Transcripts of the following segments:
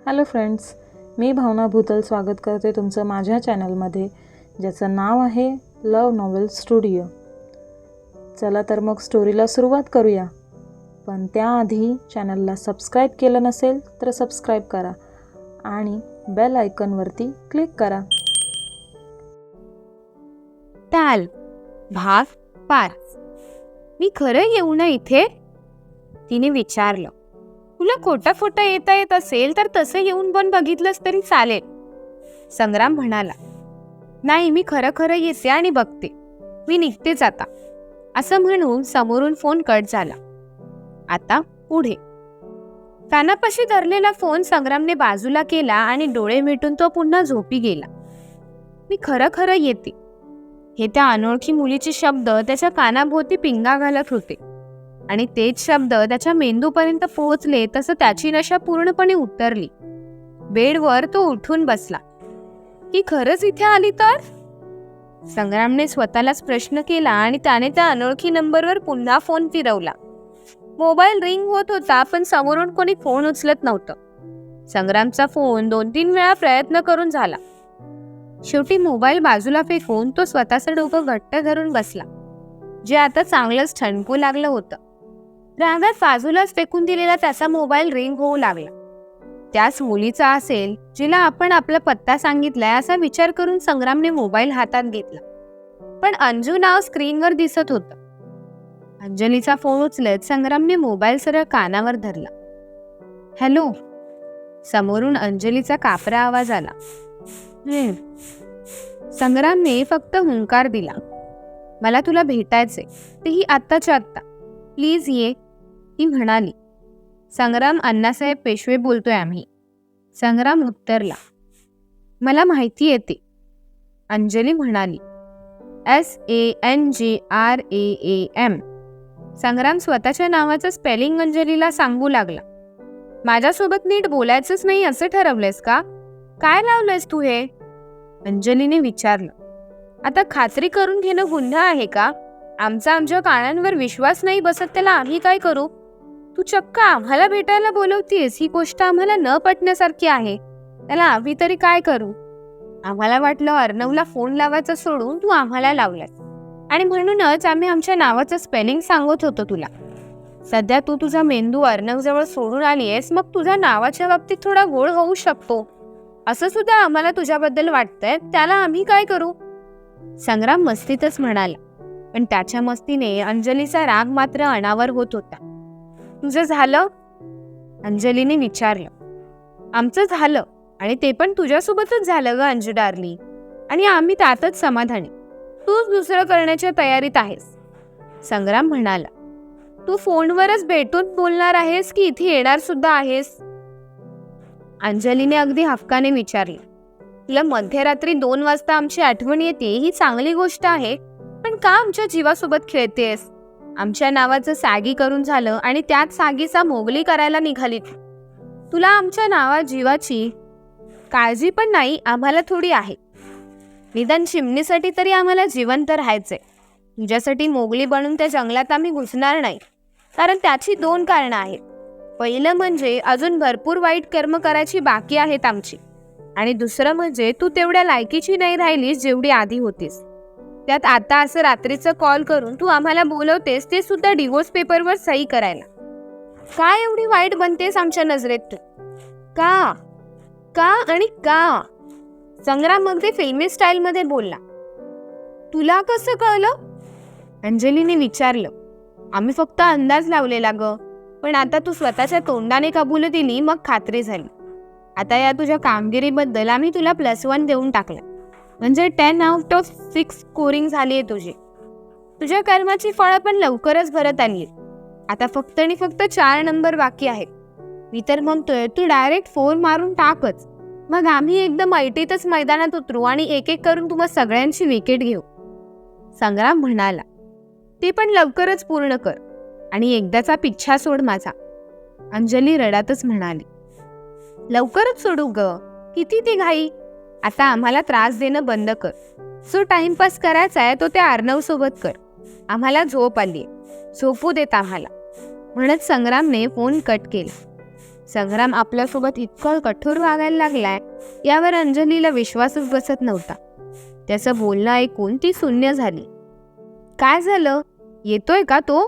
Hello friends, मी भावना भूतल स्वागत करते तुमचं माझ्या चॅनलमध्ये, ज्याचं नाव आहे लव नॉवेल स्टुडिओ. चला तर मग स्टोरीला सुरुवात करूया. पण त्याआधी चॅनलला सबस्क्राईब केलं नसेल तर सबस्क्राईब करा आणि बेल आयकॉनवरती क्लिक करा. टाल भाग 5. मी खरं येऊ ना इथे? तिने विचारलं. तुला खोटा येता येत असेल तर तसं येऊन पण बघितलंस तरी चालेल. संग्राम म्हणाला, नाही, मी खरं येते आणि बघते. मी निघतेच आता. असं म्हणून समोरून फोन कट झाला. आता पुढे. कानापाशी धरलेला फोन संग्रामने बाजूला केला आणि डोळे मिटून तो पुन्हा झोपी गेला. मी खरं येते, हे त्या अनोळखी मुलीचे शब्द त्याच्या कानाभोवती पिंगा घालत होते आणि तेच शब्द त्याच्या मेंदूपर्यंत पोहोचले तसं त्याची नशा पूर्णपणे उतरली. बेडवर तो उठून बसला. की खरंच इथे आली तर? संग्रामने स्वतःलाच प्रश्न केला आणि त्याने त्या अनोळखी नंबरवर पुन्हा फोन फिरवला. मोबाईल रिंग होत होता, पण समोरून कोणी फोन उचलत नव्हतं. संग्रामचा फोन 2-3 वेळा प्रयत्न करून झाला. शेवटी मोबाईल बाजूला फेकून तो स्वतःचं डोकं घट्ट धरून बसला, जे आता चांगलंच ठणकू लागलं होतं. रागात बाजूलाच फेकून दिलेला त्याचा मोबाईल रिंग होऊ लागला. त्याच मुलीचा असेल जिला आपण आपला पत्ता सांगितलाय असा विचार करून संग्रामने मोबाईल हातात घेतला. पण अंजू नाव स्क्रीनवर दिसत होतं. अंजलीचा फोन उचलत संग्रामने मोबाईल सरळ कानावर धरला. हॅलो. समोरून अंजलीचा कापरा आवाज आला. संग्रामने फक्त हुंकार दिला. मला तुला भेटायचे, तेही आत्ताच्या आत्ता. प्लीज ये, ती म्हणाली. संग्राम, अण्णासाहेब पेशवे बोलतोय आम्ही. संग्राम उत्तरला. मला माहिती येते, अंजली म्हणाली. SANGRAAM. संग्राम स्वतःच्या नावाचं स्पेलिंग अंजलीला सांगू लागला. माझ्यासोबत नीट बोलायचंच नाही असं ठरवलंयस का? काय लावलंयस तू हे? अंजलीने विचारलं. आता खात्री करून घेणं गुन्हा आहे का? आमच्या कानांवर विश्वास नाही बसत त्याला आम्ही काय करू? तू चक्क आम्हाला भेटायला बोलवतीयस, ही गोष्ट आम्हाला न पटण्यासारखी आहे. त्याला आम्ही तरी काय करू? आम्हाला वाटलं अर्णवला फोन लावायचं सोडून तू आम्हाला लावलास, आणि म्हणूनच आम्ही आमच्या नावाचं स्पेलिंग सांगत होतो तुला. सध्या तू तुझा मेंदू अर्णवजवळ सोडून आलीयस, मग तुझ्या नावाच्या बाबतीत थोडा गोळ होऊ शकतो असं सुद्धा आम्हाला तुझ्याबद्दल वाटतंय. त्याला आम्ही काय करू? संग्राम मस्तीतच म्हणाला, पण त्याच्या मस्तीने अंजलीचा राग मात्र अनावर होत होता. तुझं झालं? अंजलीने विचारलं. आमचं झालं, आणि ते पण तुझ्यासोबतच झालं ग अंजू डार्ली, आणि आम्ही त्यातच समाधानी. तूच दुसरं करण्याच्या तयारीत आहेस. संग्राम म्हणाला. तू फोनवरच भेटून बोलणार आहेस की इथे येणार सुद्धा आहेस? अंजलीने अगदी हक्काने विचारले. तुला मध्यरात्री 2 वाजता आमची आठवण येते ही चांगली गोष्ट आहे, पण का आमच्या जीवासोबत खेळतेस? आमच्या नावाचं सागी करून झालं आणि त्यात सागीचा मोगली करायला निघाली. तुला आमच्या नावा जीवाची काळजी पण नाही, आम्हाला थोडी आहे. निदान चिमणीसाठी तरी आम्हाला जिवंत राहायचंय. तुझ्यासाठी मोगली बनून त्या जंगलात आम्ही घुसणार नाही, कारण त्याची 2 कारणं आहेत. पहिलं म्हणजे अजून भरपूर वाईट कर्म करायची बाकी आहेत आमची, आणि दुसरं म्हणजे तू तेवढ्या लायकीची नाही राहिलीस जेवढी आधी होतीस. त्यात आता असं रात्रीचं कॉल करून तू आम्हाला बोलवतेस, ते सुद्धा डिवोर्स पेपरवर सही करायला. काय एवढी वाईट बनतेस आमच्या नजरेत तू? का का आणि का? संग्राम अगदी फिल्मी स्टाईलमध्ये बोलला. तुला कसं कळलं? अंजलीने विचारलं. आम्ही फक्त अंदाज लावलेला ग, पण आता तू स्वतःच्या तोंडाने कबूल दिली, मग खात्री झाली. आता या तुझ्या कामगिरीबद्दल आम्ही तुला +1 देऊन टाकलं, म्हणजे 10/6 स्कोरिंग झाली आहे तुझी. तुझ्या कर्माची फळं पण लवकरच भरत आली. आता फक्त 4 नंबर बाकी आहेत. मी तर म्हणतोय तू डायरेक्ट 4 मारून टाकच, मग आम्ही एकदम ऐटीतच मैदानात उतरू आणि एक करून तुम्हा सगळ्यांची विकेट घेऊ. संग्राम म्हणाला. ते पण लवकरच पूर्ण कर आणि एकदाचा पिच्छा सोड माझा. अंजली रडातच म्हणाली. लवकरच सोडू ग, किती ती घाई? आता आम्हाला त्रास देणं बंद कर. जो टाइमपास करायचा आहे तो त्या अर्णव सोबत कर. आम्हाला झोप आलीये, झोपू देत आम्हाला, म्हणत संग्रामने फोन कट केला. संग्राम आपल्यासोबत इतकं कठोर वागायला लागलाय यावर अंजलीला विश्वासच बसत नव्हता. त्याचं बोलणं ऐकून ती शून्य झाली. काय झालं, येतोय का तो?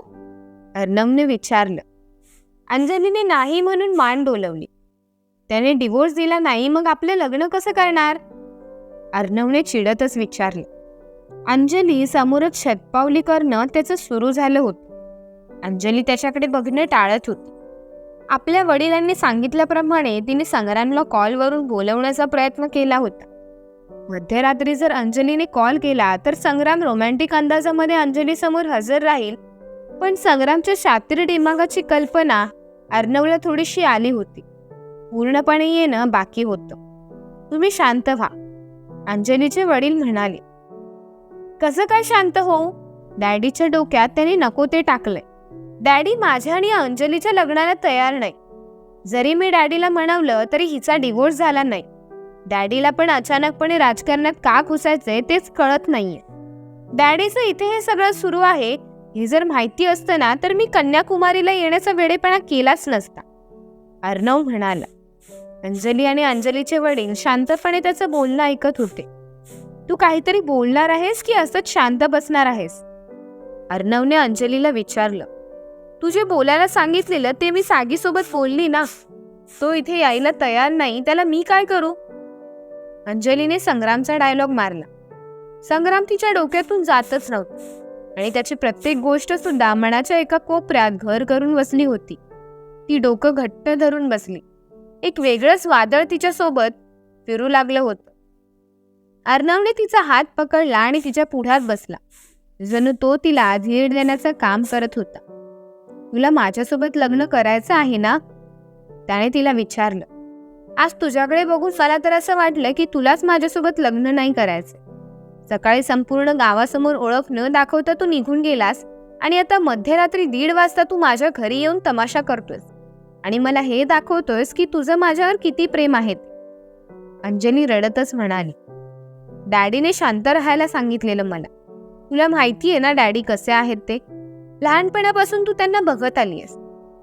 अर्णवने विचारलं. अंजलीने नाही म्हणून मान डोलवली. त्याने डिवोर्स दिला नाही, मग आपलं लग्न कसं करणार? अर्णवने चिडतच विचारलं. अंजली समोरच शतपावली करणं त्याचं सुरू झालं होतं. अंजली त्याच्याकडे बघणं टाळत होती. आपल्या वडिलांनी सांगितल्याप्रमाणे तिने संग्रामला कॉलवरून बोलवण्याचा प्रयत्न केला होता. मध्यरात्री जर अंजलीने कॉल केला तर संग्राम रोमॅन्टिक अंदाजामध्ये अंजलीसमोर हजर राहील, पण संग्रामच्या शातीर दिमागाची कल्पना अर्णवला थोडीशी आली होती. पूर्णपणे येणं बाकी होतं. तुम्ही शांत व्हा, अंजलीचे वडील म्हणाले. कसं काय शांत होऊ? डॅडीच्या डोक्यात त्याने नको ते टाकलंय. डॅडी माझ्या आणि अंजलीच्या लग्नाला तयार नाही. जरी मी डॅडीला म्हणवलं तरी हिचा डिवोर्स झाला नाही. डॅडीला पण अचानकपणे राजकारणात का घुसायचंय तेच कळत नाहीये. डॅडीचं इथे हे सगळं सुरू आहे हे जर माहिती असतं ना तर मी कन्याकुमारीला येण्याचा वेडेपणा केलाच नसता, अर्णव म्हणाला. अंजली आणि अंजलीचे वडील शांतपणे त्याचं बोलणं ऐकत होते. तू काहीतरी बोलणार आहेस की असंच शांत बसणार आहेस? अर्णवने अंजलीला विचारलं. तू जे बोलायला सांगितलेलं ते मी सागीसोबत बोलली ना. तो इथे यायला तयार नाही, त्याला मी काय करू? अंजलीने संग्रामचा डायलॉग मारला. संग्राम तिच्या डोक्यातून जातच नव्हतं आणि त्याची प्रत्येक गोष्ट सुद्धा मनाच्या एका कोपऱ्यात घर करून बसली होती. ती डोकं घट्ट धरून बसली. एक वेगळंच वादळ तिच्यासोबत फिरू लागलं होतं. अर्णवने तिचा हात पकडला आणि तिच्या पुढ्यात बसला, जणू तो तिला धीर देण्याचं काम करत होता. तुला माझ्यासोबत लग्न करायचं आहे ना? त्याने तिला विचारलं. आज तुझ्याकडे बघून मला तर असं वाटलं की तुलाच माझ्यासोबत लग्न नाही करायचं. सकाळी संपूर्ण गावासमोर ओळख न दाखवता तू निघून गेलास आणि आता मध्यरात्री 1:30 वाजता तू माझ्या घरी येऊन तमाशा करतोयस आणि मला हे दाखवतोयस की तुझं माझ्यावर किती प्रेम आहे. अंजली रडतच म्हणाली. डॅडीने शांत राहायला सांगितलेलं मला. तुला माहितीये ना डॅडी कसे आहेत ते. लहानपणापासून तू त्यांना बघत आलीयस.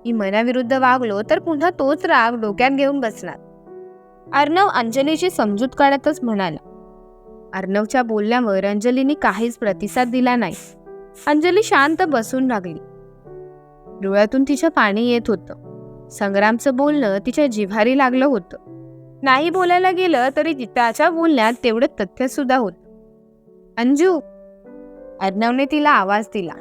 मी मनाविरुद्ध वागलो तर पुन्हा तोच राग डोक्यात घेऊन बसणार. अर्णव अंजलीची समजूत काढतच म्हणाला. अर्णवच्या बोलण्यावर अंजलीने काहीच प्रतिसाद दिला नाही. अंजली शांत बसून लागली. डोळ्यातून तिच्या पाणी येत होतं. संग्रामचं बोलणं तिच्या जिव्हारी लागलं होतं. नाही बोलायला गेलं तरी त्याच्या बोलण्यात तेवढं तथ्य सुद्धा होतं. अंजू, अर्णवने तिला आवाज दिला.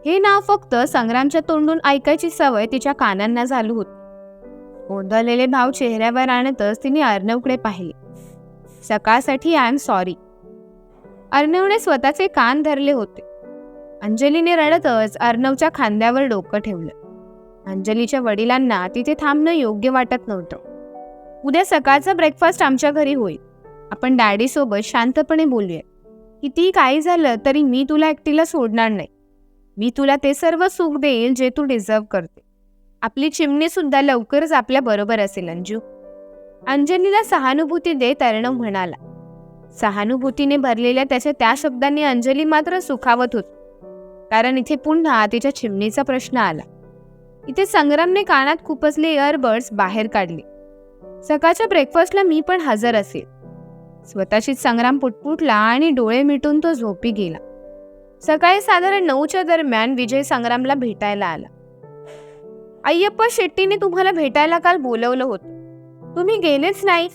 हे नाव फक्त संग्रामच्या तोंडून ऐकायची सवय तिच्या कानांना झाली होती. गोंधळलेले भाव चेहऱ्यावर आणतच तिने अर्णवकडे पाहिले. सकाळसाठी आय एम सॉरी. अर्णवने स्वतःचे कान धरले होते. अंजलीने रडतच अर्णवच्या खांद्यावर डोकं ठेवलं. अंजलीच्या वडिलांना तिथे थांबणं योग्य वाटत नव्हतं. उद्या सकाळचा ब्रेकफास्ट आमच्या घरी होईल. आपण डॅडी सोबत शांतपणे बोलूया. कितीही काही झालं तरी मी तुला एकटीला सोडणार नाही. मी तुला ते सर्व सुख देईल जे तू डिझर्व करते. आपली चिमणी सुद्धा लवकरच आपल्या बरोबर असेल अंजू. अंजलीला सहानुभूती देत अर्णव म्हणाला. सहानुभूतीने भरलेल्या त्याच्या त्या शब्दांनी अंजली मात्र सुखावत होती. कारण इथे पुन्हा तिच्या चिमणीचा प्रश्न आला. इथे संग्रामने कानात खुपसले इयरबड्स बाहेर काढले. सकाळच्या ब्रेकफास्टला मी पण हजर असेल. स्वतःशीच संग्राम पुटपुटला आणि डोळे मिटून तो झोपी गेला. सकाळी साधारण 9च्या दरम्यान विजय संग्रामला भेटायला आला. अय्यप्पा शेट्टीने तुम्हाला भेटायला काल बोलवलं होतं. तुम्ही गेलेच नाही.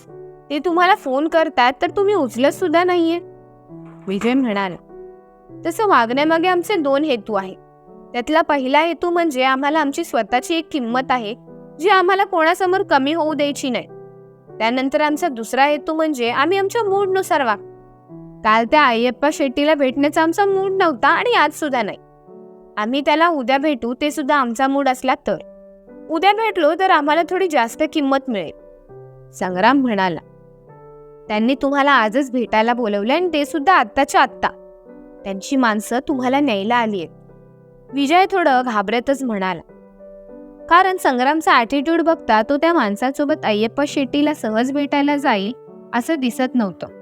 ते तुम्हाला फोन करतात तर तुम्ही उचलत सुद्धा नाहीये, विजय म्हणाला. तसं वागण्यामागे आमचे 2 हेतू आहेत. त्यातला पहिला हेतू म्हणजे आम्हाला आमची स्वतःची एक किंमत आहे जी आम्हाला कोणासमोर कमी होऊ द्यायची नाही. त्यानंतर आमचा दुसरा हेतू म्हणजे आम्ही आमच्या मूडनुसार वागतो. काल त्या अय्यप्पा शेट्टीला भेटण्याचा आमचा मूड नव्हता आणि आज सुद्धा नाही. आम्ही त्याला उद्या भेटू, ते सुद्धा आमचा मूड असला तर. उद्या भेटलो तर आम्हाला थोडी जास्त किंमत मिळेल, संग्राम म्हणाला. त्यांनी तुम्हाला आजच भेटायला बोलवले आणि ते सुद्धा आत्ताच्या आत्ता. त्यांची माणसं तुम्हाला न्यायला आली आहेत, विजय थोडं घाबरतच म्हणाला. कारण संग्रामचा ॲटिट्यूड बघता तो त्या माणसासोबत अय्यप्पा शेट्टीला सहज भेटायला जाईल असं दिसत नव्हतं.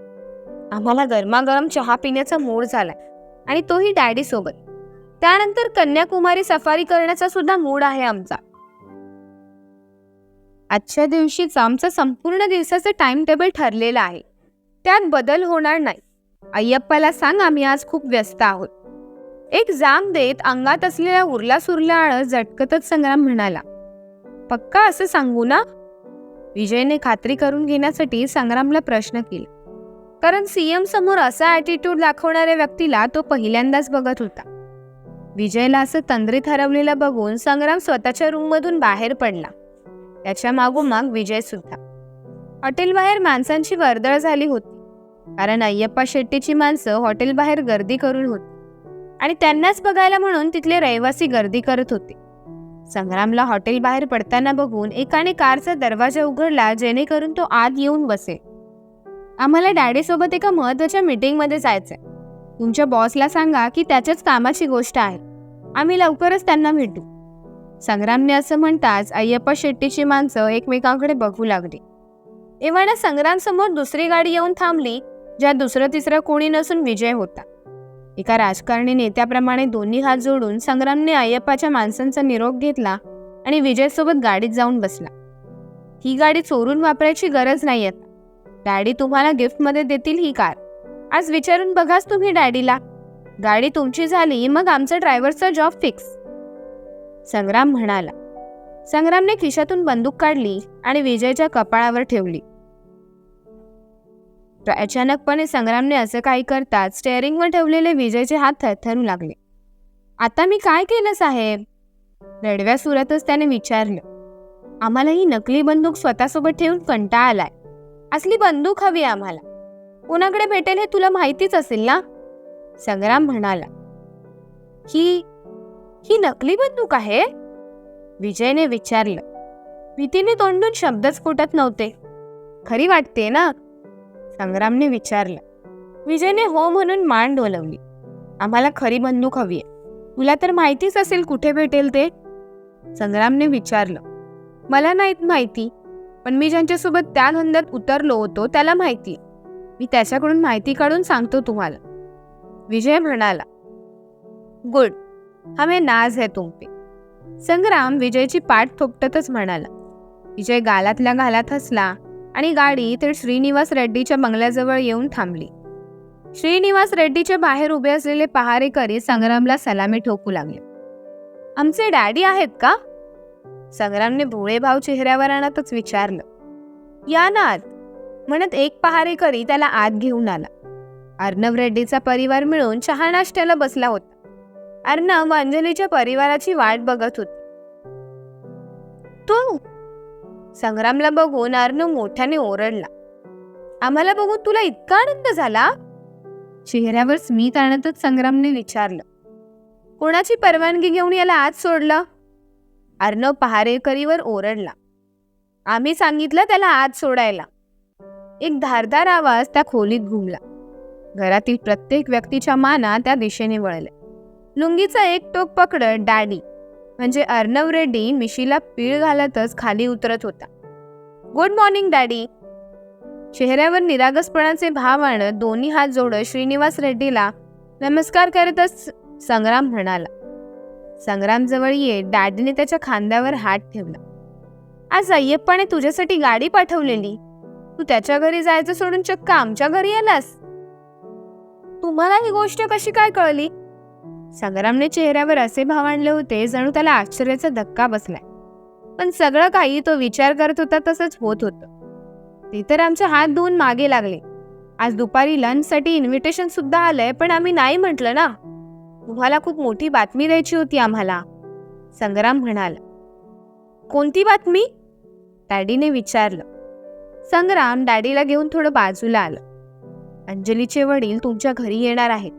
आम्हाला गरमागरम चहा पिण्याचा मूड झालाय आणि तोही डॅडी सोबत. त्यानंतर कन्याकुमारी सफारी करण्याचा सुद्धा मूड आहे आमचा. आजच्या दिवशीचं आमचं संपूर्ण दिवसाचं टाइम टेबल ठरलेलं आहे. त्यात बदल होणार नाही. अय्यप्पाला सांग आम्ही आज खूप व्यस्त आहोत. एक जाम देत अंगात असलेला उरला सुरला आळस झटकतच संग्राम म्हणाला, पक्का असं सांगू ना? विजयने खात्री करून घेण्यासाठी संग्रामला प्रश्न केला. कारण सीएम समोर असा ॲटिट्यूड दाखवणाऱ्या व्यक्तीला तो पहिल्यांदाच बघत होता. विजयला असं तंद्रीत हरवलेलं बघून संग्राम स्वतःच्या रूममधून बाहेर पडला. त्याच्या मागोमाग विजय सुद्धा. हॉटेलबाहेर माणसांची वर्दळ झाली होती. कारण अय्यप्पा शेट्टीची माणसं हॉटेलबाहेर गर्दी करून होती आणि त्यांनाच बघायला म्हणून तिथले रहिवासी गर्दी करत होते. संग्रामला हॉटेल बाहेर पडताना बघून एकाने कारचा दरवाजा उघडला जेणेकरून तो आत येऊन बसेल. आम्हाला डॅडीसोबत एका महत्त्वाच्या मीटिंगमध्ये जायचंय. तुमच्या बॉसला सांगा की त्याच्याच कामाची गोष्ट आहे. आम्ही लवकरच त्यांना भेटू. संग्रामने असं म्हणताच अय्यप्पा शेट्टीची माणसं एकमेकांकडे बघू लागली. एव्हाना संग्रामसमोर दुसरी गाडी येऊन थांबली, ज्यात दुसरं तिसरं कोणी नसून विजय होता. एका राजकारणी नेत्याप्रमाणे दोन्ही हात जोडून संग्रामने अय्यप्पाच्या माणसांचा निरोप घेतला आणि विजयसोबत गाडीत जाऊन बसला. ही गाडी चोरून वापरायची गरज नाही आता. डॅडी तुम्हाला गिफ्टमध्ये देतील ही कार. आज विचारून बघाच तुम्ही डॅडीला. गाडी तुमची झाली मग आमचा ड्रायव्हरचा जॉब फिक्स. संग्राम म्हणाला. संग्रामने खिशातून बंदूक काढली आणि विजयच्या कपाळावर ठेवली. अचानकपणे संग्रामने असं काही करताच स्टेअरिंगवर ठेवलेले विजयचे हात थरथरू लागले. आता मी काय केलं साहेब? रडव्या सुरातच त्याने विचारलं. आम्हाला ही नकली बंदूक स्वतःसोबत ठेवून कंटाळा आलाय. असली बंदूक हवी आम्हाला. कोणाकडे भेटेल हे तुला माहितीच असेल ना? संग्राम म्हणाला. ही नकली बंदूक आहे? विजयने विचारलं. भीतीने तोंडून शब्दच फुटत नव्हते. खरी वाटते ना? संग्रामने विचारलं. विजयने हो म्हणून मान डोलवली. आम्हाला खरी बंदूक हवी आहे. तुला तर माहितीच असेल कुठे भेटेल ते? संग्रामने विचारलं. मला नाहीत माहिती, पण मी ज्यांच्यासोबत त्या धंद्यात उतरलो होतो त्याला माहिती. मी त्याच्याकडून माहिती काढून सांगतो तुम्हाला. विजय म्हणाला. गुड, हमें नाज है तुम पे. संग्राम विजयची पाठ थोपटतच म्हणाला. विजय गालातल्या गालात हसला आणि गाडी ते श्रीनिवास रेड्डीच्या बंगल्याजवळ येऊन थांबली. श्रीनिवास रेड्डीच्या बाहेर उभे असलेले पहारेकरी संग्रामला सलामी ठोकू लागले. आमचे डॅडी आहेत का? संग्रामने भोळे भाव चेहऱ्यावर आणतच विचारलं. या ना आत, म्हणत एक पहारेकरी त्याला आत घेऊन आला. अर्णव रेड्डीचा परिवार मिळून चहा नाश्त्याला बसला होता. अर्णव अंजलीच्या परिवाराची वाट बघत होती. तू? संग्रामला बघून अर्णव मोठ्याने ओरडला. आम्हाला बघून तुला इतका आनंद झाला? चेहऱ्यावर स्मित आणतच संग्रामने विचारलं. कोणाची परवानगी घेऊन याला आत सोडलं? अर्णव पहारेकरीवर ओरडला. आम्ही सांगितलं त्याला आत सोडायला. एक धारदार आवाज त्या खोलीत घुमला. घरातील प्रत्येक व्यक्तीच्या माना त्या दिशेने वळल्या. लुंगीचा एक टोक पकडत डॅडी म्हणजे अर्णव रेड्डी मिशीला पीळ घालतच खाली उतरत होता. Good morning daddy. चेहऱ्यावर निरागसपणाचे भाव आणत दोन्ही हात जोडत श्रीनिवास रेड्डीला नमस्कार करतच संग्राम म्हणाला. संग्राम जवळ येत डॅडीने त्याच्या खांद्यावर हात ठेवला. आज अय्यप्पाने तुझ्यासाठी गाडी पाठवलेली. तू त्याच्या घरी जायचं सोडून चक्क आमच्या घरी आलास. तुम्हाला ही गोष्ट कशी काय कळली? संग्रामने चेहऱ्यावर असे भाव आणले होते जणू त्याला आश्चर्याचा धक्का बसलाय. पण सगळं काही तो विचार करत होता तसंच होत होतं. ते तर आमचे हात धुवून मागे लागले. आज दुपारी लंचसाठी इन्व्हिटेशन सुद्धा आलंय, पण आम्ही नाही म्हटलं ना. तुम्हाला खूप मोठी बातमी द्यायची होती आम्हाला. संग्राम म्हणाला. कोणती बातमी? डॅडीने विचारलं. संग्राम डॅडीला घेऊन थोडं बाजूला आलं. अंजलीचे वडील तुमच्या घरी येणार आहेत.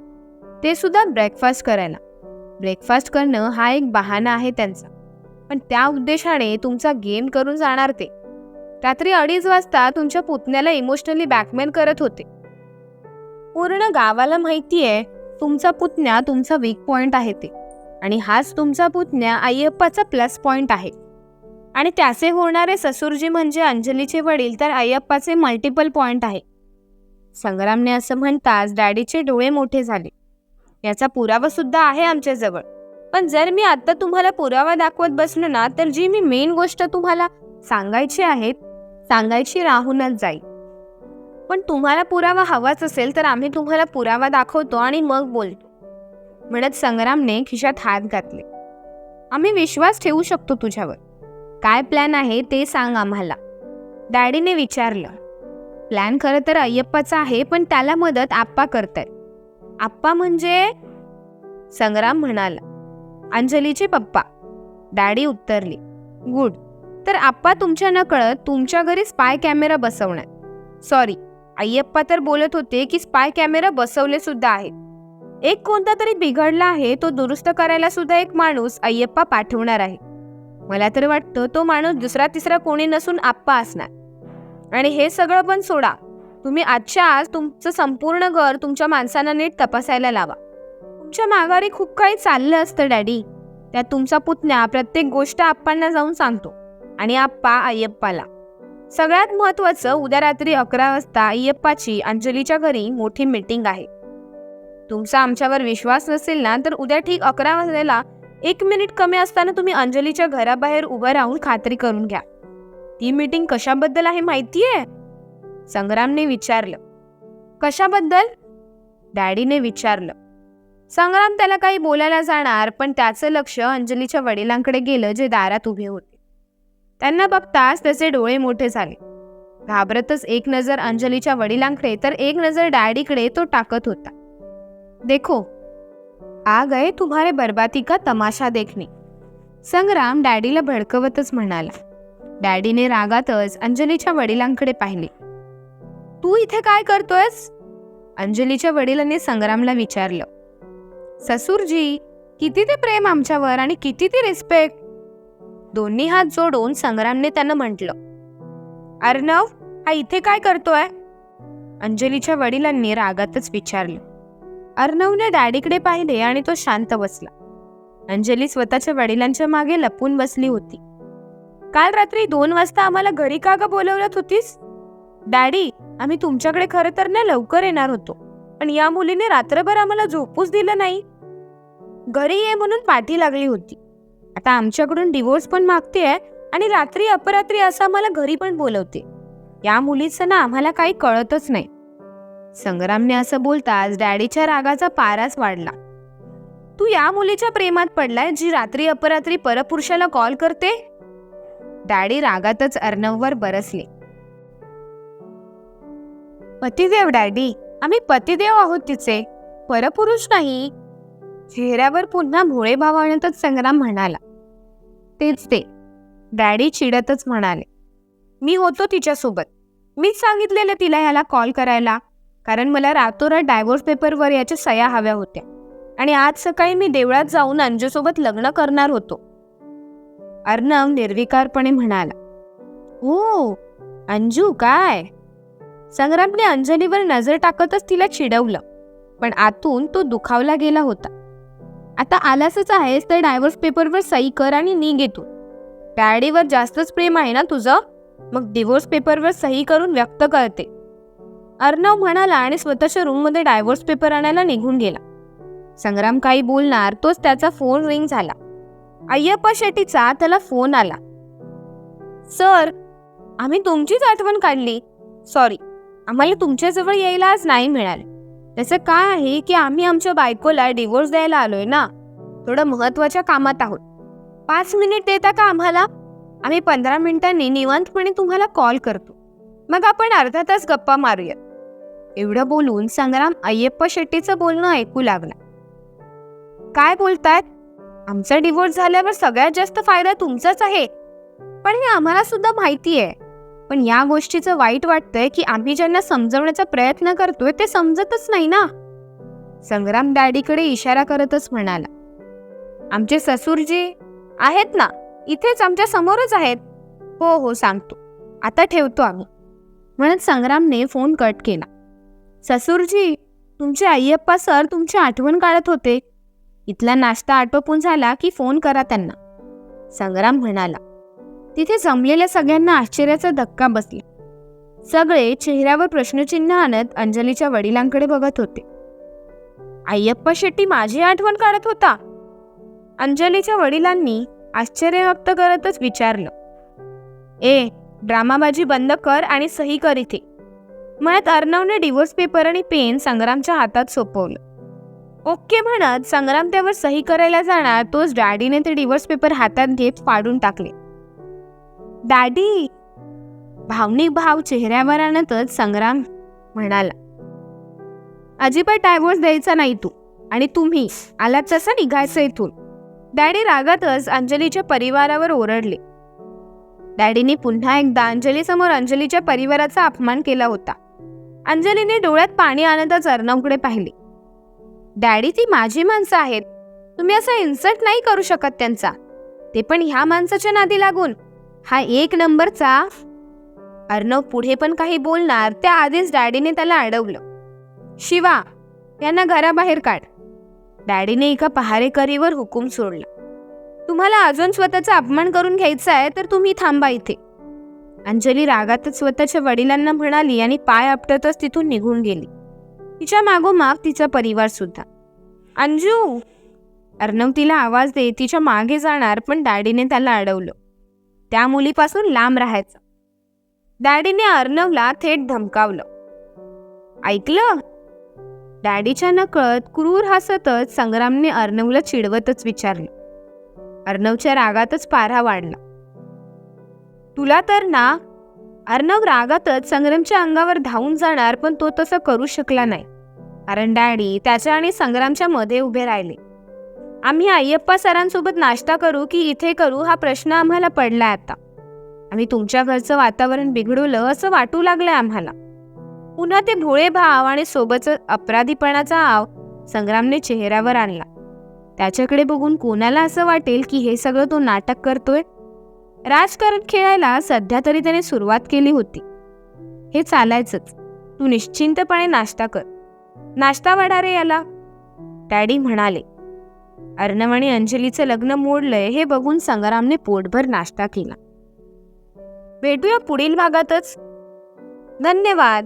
ते सुद्धा ब्रेकफास्ट करायला. ब्रेकफास्ट करणं हा एक बहाणा आहे त्यांचा, पण त्या उद्देशाने तुमचा गेम करून जाणार ते. रात्री 2:30 वाजता तुमच्या पुतण्याला इमोशनली ब्लॅकमेल करत होते. पूर्ण गावाला माहितीये तुमचा पुतण्या तुमचा वीक पॉइंट आहे ते, आणि हाच तुमचा पुतण्या अय्यप्पाचा प्लस पॉइंट आहे. आणि त्याचे होणारे ससुरजी म्हणजे अंजलीचे वडील तर अय्यप्पाचे मल्टिपल पॉइंट आहे. संग्रामने असं म्हणताच डॅडीचे डोळे मोठे झाले. याचा पुरावा सुद्धा आहे आमच्याजवळ, पण जर मी आता तुम्हाला पुरावा दाखवत बसलो ना तर जी मी मेन गोष्ट तुम्हाला सांगायची आहेत, सांगायची राहूनच जाईल. पण तुम्हाला पुरावा हवाच असेल तर आम्ही तुम्हाला पुरावा दाखवतो आणि मग बोलतो, म्हणत संग्रामने खिशात हात घातले. आम्ही विश्वास ठेवू शकतो तुझ्यावर. काय प्लॅन आहे ते सांग आम्हाला, डॅडीने विचारलं. प्लॅन खरं तर अय्यप्पाचा आहे, पण त्याला मदत आप्पा करतायत. आप्पा म्हणजे? संग्राम म्हणाला. अंजलीचे पप्पा, डॅडी उत्तरली. गुड. तर आप्पा तुमच्या नकळत तुमच्या घरी स्पाय कॅमेरा बसवणार. सॉरी, अय्यप्पा तर बोलत होते की स्पाय कॅमेरा बसवले सुद्धा आहेत. एक कोणता तरी बिघडला आहे, तो दुरुस्त करायला सुद्धा एक माणूस अय्यप्पा पाठवणार आहे. मला तर वाटतं तो माणूस दुसरा तिसरा कोणी नसून आप्पा असणार. आणि हे सगळं पण सोडा, तुम्ही आजच्या आज तुमचं संपूर्ण घर तुमच्या माणसांना नीट तपासायला लावा. तुमच्या माघारी खूप काही चाललं असतं डॅडी. त्यात तुमचा पुतण्या प्रत्येक गोष्ट आप्पांना जाऊन सांगतो आणि आप्पा अय्यप्पाला. सगळ्यात महत्वाचं, उद्या रात्री 11 वाजता अय्यप्पाची अंजलीच्या घरी मोठी मीटिंग आहे. तुमचा आमच्यावर विश्वास नसेल ना, तर उद्या ठीक 11 वाजलेला 1 मिनिट कमी असताना तुम्ही अंजलीच्या घराबाहेर उभं राहून खात्री करून घ्या. ती मीटिंग कशाबद्दल आहे माहितीये? संग्रामने विचारलं. कशाबद्दल? डॅडीने विचारलं. संग्राम त्याला काही बोलायला जाणार, पण त्याचं लक्ष अंजलीच्या वडिलांकडे गेलं, जे दारात उभे होते. त्यांना बघताच त्याचे डोळे मोठे झाले. घाबरतच एक नजर अंजलीच्या वडिलांकडे तर एक नजर डॅडीकडे तो टाकत होता. देखो, आ गए तुम्हारे बर्बादी का तमाशा देखने. संग्राम डॅडीला भडकवतच म्हणाला. डॅडीने रागातच अंजलीच्या वडिलांकडे पाहिले. तू इथे काय करतोयस? अंजलीच्या वडिलांनी संग्रामला विचारलं. ससुरजी, किती ते प्रेम आमच्यावर आणि किती ती रिस्पेक्ट. दोन्ही हात जोडून संग्रामने त्यांना म्हटलं. अर्णव, हा इथे काय करतोय? अंजलीच्या वडिलांनी रागातच विचारलं. अर्णवने डॅडीकडे पाहिले आणि तो शांत बसला. अंजली स्वतःच्या वडिलांच्या मागे लपून बसली होती. काल रात्री 2 वाजता आम्हाला घरी का ग बोलवत होतीस? डॅडी, आम्ही तुमच्याकडे खरं तर ना लवकर येणार होतो, पण या मुलीने रात्रभर आम्हाला झोपूच दिलं नाही. घरी ये म्हणून पाठी लागली होती. आता आमच्याकडून डिवोर्स पण मागतेय आणि रात्री अपरात्री असं आम्हाला घरी पण बोलवते. या मुलीचं ना आम्हाला काही कळतच नाही. संग्रामने असं बोलताच डॅडीच्या रागाचा पाराच वाढला. तू या मुलीच्या प्रेमात पडलाय, जी रात्री अपरात्री परपुरुषाला कॉल करते? डॅडी रागातच अर्णववर बरसले. पतिदेव डॅडी, आम्ही पतिदेव आहोत तिचे, परपुरुष नाही. चेहऱ्यावर पुन्हा भोळे भाव आणतच संग्राम म्हणाला. तेच ते. डॅडी चिडतच म्हणाले. मी होतो तिच्यासोबत. मीच सांगितलेलं तिला ह्याला कॉल करायला, कारण मला रातोरात डायव्होर्स पेपरवर याच्या सह्या हव्या होत्या आणि आज सकाळी मी देवळात जाऊन अंजूसोबत लग्न करणार होतो. अर्णव निर्विकारपणे म्हणाला. हो, अंजू काय? संग्रामने अंजलीवर नजर टाकतच तिला चिडवलं, पण आतून तो दुखावला गेला होता. आता आलासच आहेस तर डायव्होर्स पेपरवर सही कर आणि निघ इथून. डॅडीवर जास्तच प्रेम आहे ना तुझं, मग डिवोर्स पेपरवर सही करून व्यक्त करते, अर्णव म्हणाला आणि स्वतःच्या रूममध्ये डायव्होर्स पेपर आणायला निघून गेला. संग्राम काही बोलणार तोच त्याचा फोन रिंग झाला. अय्यप्पा शेट्टीचा त्याला फोन आला. सर, आम्ही तुमचीच आठवण काढली. सॉरी, आम्हाला तुमच्याजवळ यायला आज नाही मिळाले. त्याचं काय आहे की आम्ही आमच्या बायकोला डिवोर्स द्यायला आलोय ना, थोडं महत्वाच्या कामात आहोत. 5 मिनिट देता का आम्हाला? आम्ही 15 मिनिटांनी निवांतपणे तुम्हाला कॉल करतो, मग आपण अर्धा तास गप्पा मारूया. एवढं बोलून संग्राम अय्यप्पा शेट्टीचं बोलणं ऐकू लागला. काय बोलतायत? आमचा डिवोर्स झाल्यावर सगळ्यात जास्त फायदा तुमचाच आहे, पण हे आम्हाला सुद्धा माहिती आहे. पण या गोष्टीचं वाईट वाटतंय की आम्ही ज्यांना समजवण्याचा प्रयत्न करतोय ते समजतच नाही ना. संग्राम डॅडीकडे इशारा करतच म्हणाला. आमचे ससुरजी आहेत ना, इथेच आमच्या समोरच आहेत. हो हो, सांगतो, आता ठेवतो आम्ही, म्हणत संग्रामने फोन कट केला. ससुरजी, तुमचे अय्यप्पा सर तुमची आठवण काढत होते. इथला नाश्ता आटोपून झाला की फोन करा त्यांना, संग्राम म्हणाला. तिथे जमलेल्या सगळ्यांना आश्चर्याचा धक्का बसला. सगळे चेहऱ्यावर प्रश्नचिन्ह आणत अंजलीच्या वडिलांकडे बघत होते. अय्यप्पा शेट्टी माझी आठवण काढत होता? अंजलीच्या वडिलांनी आश्चर्य व्यक्त करतच विचारलं. ड्रामाबाजी बंद कर आणि सही कर इथे, म्हणत अर्णवने डिवोर्स पेपर आणि पेन संग्रामच्या हातात सोपवलं. ओके म्हणत संग्राम त्यावर सही करायला जाणार तोच डॅडीने ते डिवोर्स पेपर हातात घेत फाडून टाकले. डॅडी, भावनिक भाव चेहऱ्यावर आणतच संग्राम म्हणाला, अजिबात डायव्होर्स द्यायचा नाही तू, आणि तुम्ही आलात तसं निघायचं इथून. डॅडी रागातच अंजलीच्या परिवारावर ओरडले. डॅडीने पुन्हा एकदा अंजलीसमोर अंजलीच्या परिवाराचा अपमान केला होता. अंजलीने डोळ्यात पाणी आणतच अर्णवकडे पाहिले. डॅडी, ती माझी माणसं आहेत, तुम्ही असं इन्सल्ट नाही करू शकत त्यांचा, ते पण ह्या माणसाच्या नादी लागून. हा एक नंबरचा. अर्णव पुढे पण काही बोलणार त्याआधीच डॅडीने त्याला अडवलं. शिवा, यांना घराबाहेर काढ. डॅडीने एका पहारेकरीवर हुकूम सोडला. तुम्हाला अजून स्वतःचा अपमान करून घ्यायचा आहे तर तुम्ही थांबा इथे. अंजली रागातच स्वतःच्या वडिलांना म्हणाली आणि पाय आपटतच तिथून निघून गेली. तिच्या मागोमाग तिचा परिवार सुद्धा. अंजू, अर्णव तिला आवाज देत तिच्या मागे जाणार पण डॅडीने त्याला अडवलं. त्या मुलीपासून लांब राहायचं. डॅडीने अर्णवला थेट धमकावलं. ऐकलं? डॅडीच्या नकळत क्रूर हसतच संग्रामने अर्णवला चिडवतच विचारलं. अर्णवच्या रागातच पारा वाढला. तुला तर ना. अर्णव रागातच संग्रामच्या अंगावर धावून जाणार पण तो तसं करू शकला नाही, कारण डॅडी त्याच्या आणि संग्रामच्या मध्ये उभे राहिले. आम्ही अय्यप्पा सरांसोबत नाश्ता करू की इथे करू हा प्रश्न आम्हाला पडलाय आता. आम्ही तुमच्या घरचं वातावरण बिघडवलं असं वाटू लागलंय आम्हाला. पुन्हा ते भोळे भाव आणि सोबतच अपराधीपणाचा आव संग्रामने चेहऱ्यावर आणला. त्याच्याकडे बघून कोणाला असं वाटेल की हे सगळं तो नाटक करतोय. राजकारण खेळायला सध्या तरी त्याने सुरुवात केली होती. हे चालायचंच. तू निश्चिंतपणे नाश्ता कर. नाश्ता वाढा रे याला, डॅडी म्हणाले. अर्णव आणि अंजलीचं लग्न मोडलंय हे बघून संग्रामने पोटभर नाश्ता केला. भेटूया पुढील भागातच. धन्यवाद.